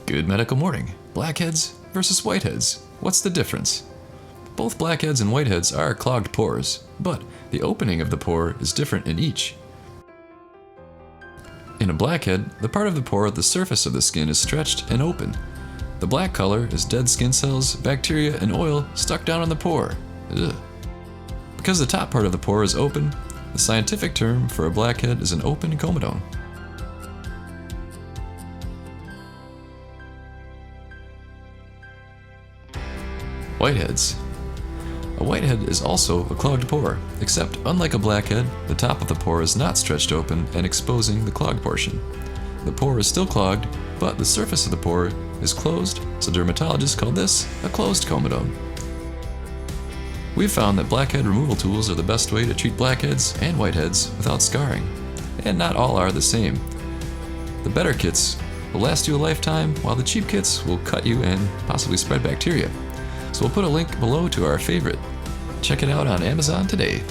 Good medical morning. Blackheads versus whiteheads. What's the difference? Both blackheads and whiteheads are clogged pores, but the opening of the pore is different in each. In a blackhead, the part of the pore at the surface of the skin is stretched and open. The black color is dead skin cells, bacteria, and oil stuck down in the pore. Ugh. Because the top part of the pore is open, the scientific term for a blackhead is an open comedone. Whiteheads. A whitehead is also a clogged pore, except unlike a blackhead, the top of the pore is not stretched open and exposing the clogged portion. The pore is still clogged, but the surface of the pore is closed, so dermatologists call this a closed comedone. We've found that blackhead removal tools are the best way to treat blackheads and whiteheads without scarring, and not all are the same. The better kits will last you a lifetime, while the cheap kits will cut you and possibly spread bacteria. So we'll put a link below to our favorite. Check it out on Amazon today.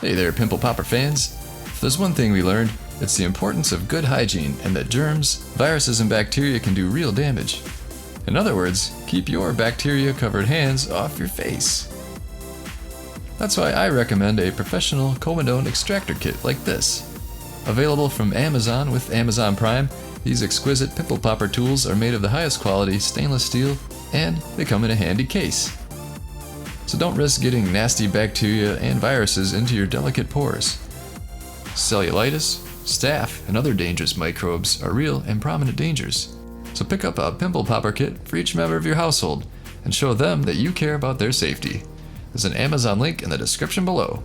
Hey there, Pimple Popper fans. If there's one thing we learned, it's the importance of good hygiene and that germs, viruses, and bacteria can do real damage. In other words, keep your bacteria-covered hands off your face. That's why I recommend a professional comedone extractor kit like this. Available from Amazon with Amazon Prime, these exquisite pimple popper tools are made of the highest quality stainless steel, and they come in a handy case. So don't risk getting nasty bacteria and viruses into your delicate pores. Cellulitis, staph, and other dangerous microbes are real and prominent dangers. So pick up a pimple popper kit for each member of your household and show them that you care about their safety. There's an Amazon link in the description below.